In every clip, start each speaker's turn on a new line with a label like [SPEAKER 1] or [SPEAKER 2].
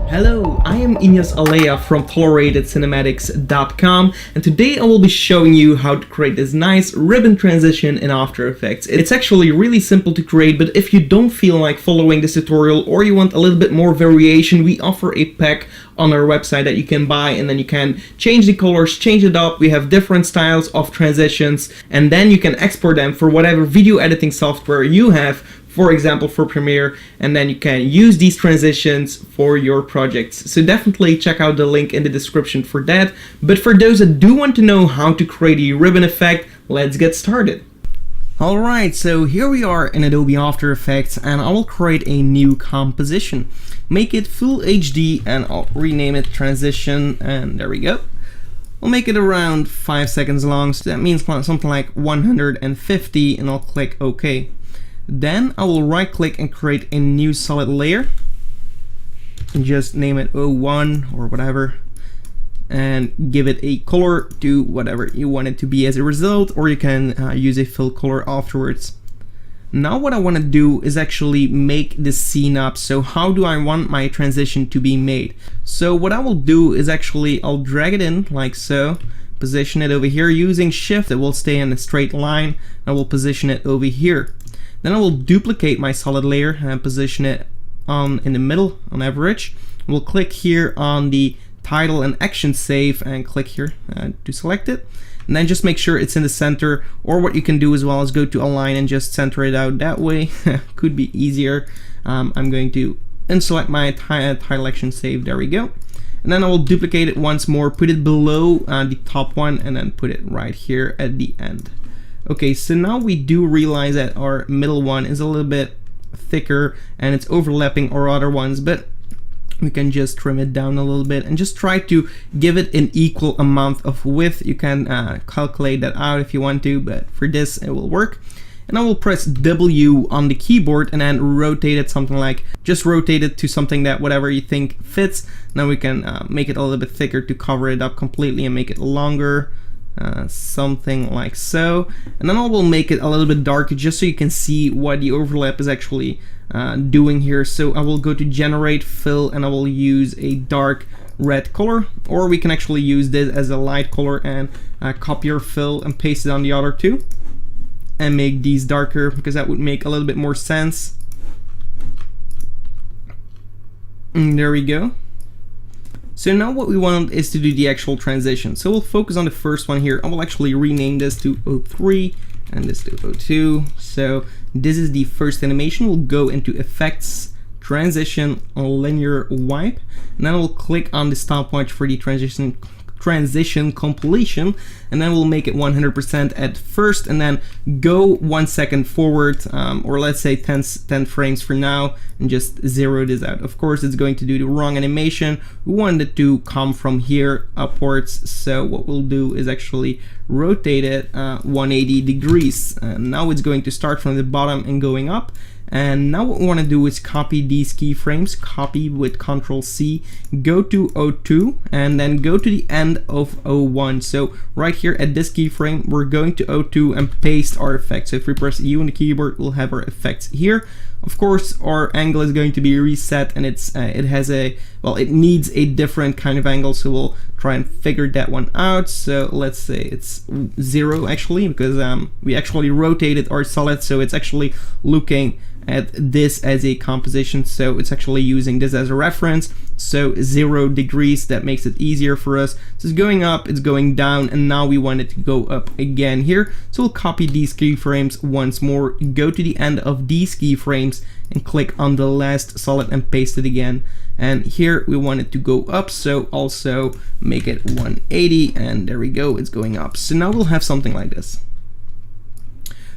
[SPEAKER 1] Hello, I am Inyas Alea from ColoratedCinematics.com, and today I will be showing you how to create this nice ribbon transition in After Effects. It's actually really simple to create, but if you don't feel like following this tutorial or you want a little bit more variation, we offer a pack on our website that you can buy, and then you can change the colors, change it up. We have different styles of transitions, and then you can export them for whatever video editing software you have, for example for Premiere, and then you can use these transitions for your projects. So definitely check out the link in the description for that. But for those that do want to know how to create a ribbon effect, let's get started. Alright, so here we are in Adobe After Effects, and I will create a new composition. Make it full HD, and I'll rename it transition, and there we go. We'll make it around 5 seconds long, so that means something like 150, and I'll click OK. Then I will right click and create a new solid layer and just name it 01 or whatever, and give it a color to whatever you want it to be as a result, or you can use a fill color afterwards. Now what I want to do is actually make this scene up. So how do I want my transition to be made? So what I will do is actually I'll drag it in like so, position it over here using shift. It will stay in a straight line. I will position it over here. Then I will duplicate my solid layer and position it in the middle on average. We'll click here on the title and action save and click here to select it. And then just make sure it's in the center, or what you can do as well is go to align and just center it out that way. Could be easier. I'm going to unselect my title action save. There we go. And then I will duplicate it once more, put it below the top one, and then put it right here at the end. Okay, so now we do realize that our middle one is a little bit thicker and it's overlapping our other ones, but we can just trim it down a little bit and just try to give it an equal amount of width. You can calculate that out if you want to, but for this it will work. And I will press W on the keyboard and then rotate it something like, just rotate it to something that whatever you think fits. Now we can make it a little bit thicker to cover it up completely and make it longer. Something like so, and then I will make it a little bit darker just so you can see what the overlap is actually doing here. So I will go to generate fill and I will use a dark red color, or we can actually use this as a light color and copy our fill and paste it on the other two and make these darker, because that would make a little bit more sense. And there we go. So now what we want is to do the actual transition. So we'll focus on the first one here. I will actually rename this to 03 and this to 02. So this is the first animation. We'll go into effects, transition, linear wipe, and then we'll click on the stopwatch for the transition completion, and then we'll make it 100% at first, and then go 1 second forward, or let's say 10 frames for now, and just zero this out. Of course it's going to do the wrong animation. We want it to come from here upwards, so what we'll do is actually rotate it 180 degrees. Now it's going to start from the bottom and going up. And now what we want to do is copy these keyframes, copy with Ctrl C, go to 02, and then go to the end of 01. So right here at this keyframe, we're going to 02 and paste our effect. So if we press U on the keyboard, we'll have our effects here. Of course, our angle is going to be reset, and it needs a different kind of angle, so we'll try and figure that one out. So let's say it's 0 actually, because we actually rotated our solid, so it's actually looking at this as a composition, so it's actually using this as a reference. So 0 degrees, that makes it easier for us. So it's going up, it's going down, and now we want it to go up again here. So we'll copy these keyframes once more, go to the end of these keyframes and click on the last solid and paste it again. And here we want it to go up, so also make it 180, and there we go, it's going up. So now we'll have something like this.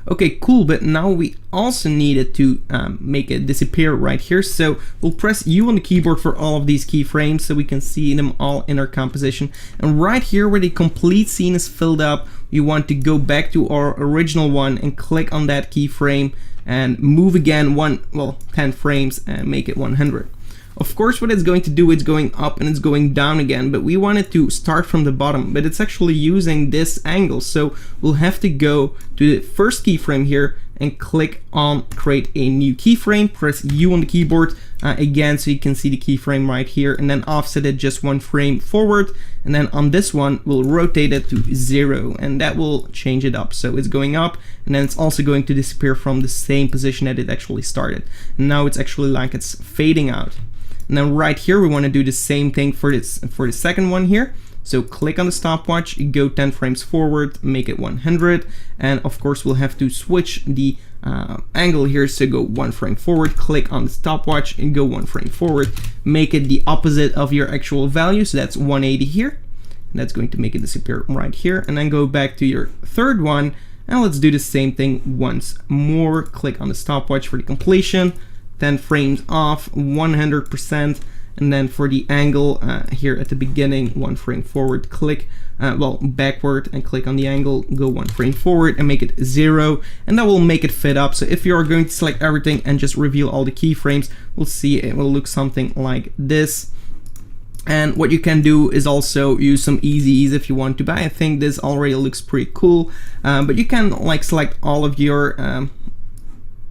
[SPEAKER 1] Okay, cool, but now we also needed to make it disappear right here. So we'll press U on the keyboard for all of these keyframes so we can see them all in our composition. And right here where the complete scene is filled up, we want to go back to our original one and click on that keyframe and move again 10 frames and make it 100. Of course, what it's going to do, it's going up and it's going down again, but we want it to start from the bottom, but it's actually using this angle. So we'll have to go to the first keyframe here and click on create a new keyframe. Press U on the keyboard again so you can see the keyframe right here, and then offset it just 1 frame forward, and then on this one we'll rotate it to 0, and that will change it up. So it's going up, and then it's also going to disappear from the same position that it actually started. And now it's actually like it's fading out. And then right here we want to do the same thing for the second one here. So click on the stopwatch, go 10 frames forward, make it 100, and of course we'll have to switch the angle here, so go 1 frame forward, click on the stopwatch and go 1 frame forward, make it the opposite of your actual value, so that's 180 here, and that's going to make it disappear right here. And then go back to your third one, and let's do the same thing once more. Click on the stopwatch for the completion, 10 frames off, 100%. And then for the angle here at the beginning, 1 frame forward, click backward and click on the angle, go 1 frame forward and make it 0, and that will make it fit up. So if you are going to select everything and just reveal all the keyframes, we'll see it will look something like this. And what you can do is also use some easy ease if you want to, but I think this already looks pretty cool. But you can like select all of your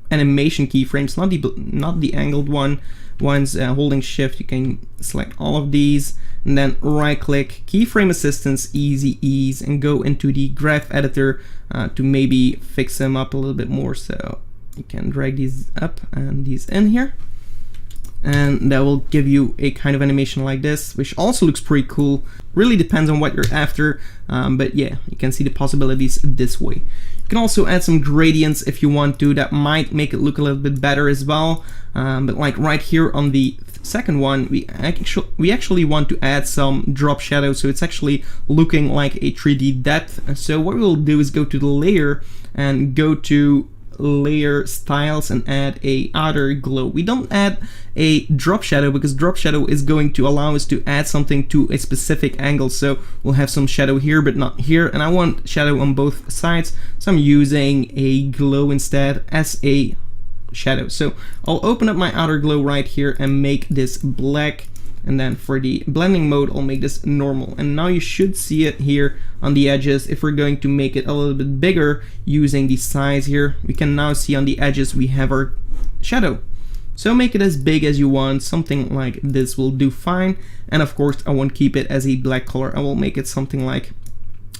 [SPEAKER 1] animation keyframes, not the angled ones. Holding shift, you can select all of these, and then right click, keyframe assistance, easy ease, and go into the graph editor to maybe fix them up a little bit more. So you can drag these up and these in here, and that will give you a kind of animation like this, which also looks pretty cool. Really depends on what you're after, but yeah, you can see the possibilities this way. You can also add some gradients if you want to, that might make it look a little bit better as well. But like right here on the second one, we actually want to add some drop shadow, so it's actually looking like a 3D depth. So what we'll do is go to the layer and go to layer styles and add a outer glow. We don't add a drop shadow because drop shadow is going to allow us to add something to a specific angle. So we'll have some shadow here but not here, and I want shadow on both sides, so I'm using a glow instead as a shadow. So I'll open up my outer glow right here and make this black, and then for the blending mode I'll make this normal. And now you should see it here on the edges. If we're going to make it a little bit bigger using the size here, we can now see on the edges we have our shadow. So make it as big as you want, something like this will do fine. And of course I won't keep it as a black color, I will make it something like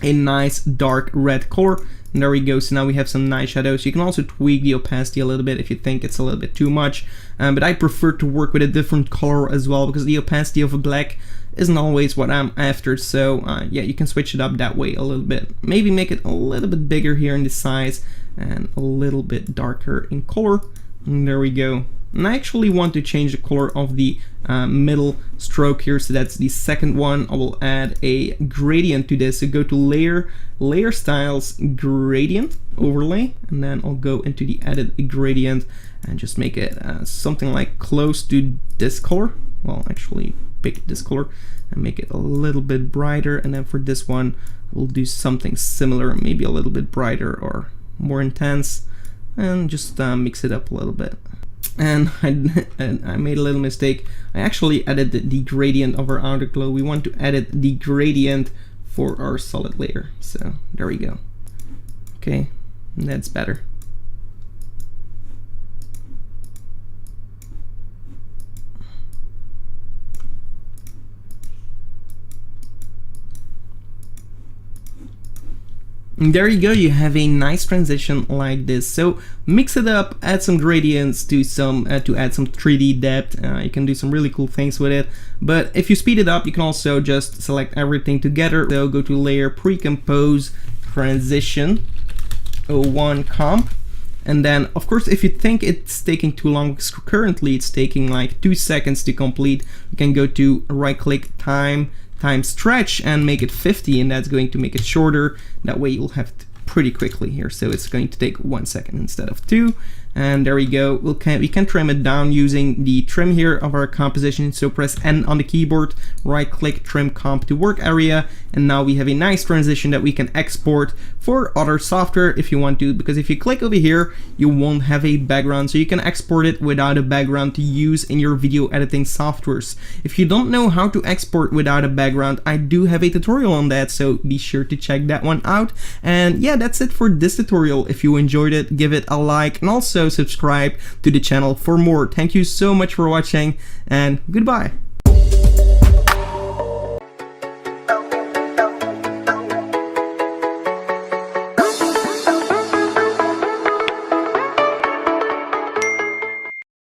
[SPEAKER 1] a nice dark red color. And there we go, so now we have some nice shadows. You can also tweak the opacity a little bit if you think it's a little bit too much, but I prefer to work with a different color as well, because the opacity of a black isn't always what I'm after. So yeah, you can switch it up that way a little bit. Maybe make it a little bit bigger here in the size and a little bit darker in color. And there we go. And I actually want to change the color of the middle stroke here, so that's the second one. I will add a gradient to this, so go to layer styles, gradient overlay, and then I'll go into the edit gradient and just make it something like close to this color. Well, actually pick this color and make it a little bit brighter, and then for this one we'll do something similar, maybe a little bit brighter or more intense, and just mix it up a little bit. And I made a little mistake. I actually added the gradient of our outer glow. We want to edit the gradient for our solid layer. So there we go. Okay, that's better. And there you go, you have a nice transition like this. So mix it up, add some gradients to add some 3D depth. You can do some really cool things with it. But if you speed it up, you can also just select everything together. So go to layer, pre-compose, transition, 01 comp. And then of course if you think it's taking too long, because currently it's taking like 2 seconds to complete, you can go to right click, time stretch, and make it 50, and that's going to make it shorter. That way you'll have it pretty quickly here. So it's going to take 1 second instead of 2. and there we go. We can trim it down using the trim here of our composition. So press N on the keyboard, right click, trim comp to work area, and now we have a nice transition that we can export for other software if you want to, because if you click over here, you won't have a background, so you can export it without a background to use in your video editing softwares. If you don't know how to export without a background, I do have a tutorial on that, so be sure to check that one out. And yeah, that's it for this tutorial. If you enjoyed it, give it a like and also subscribe to the channel for more. Thank you so much for watching, and goodbye.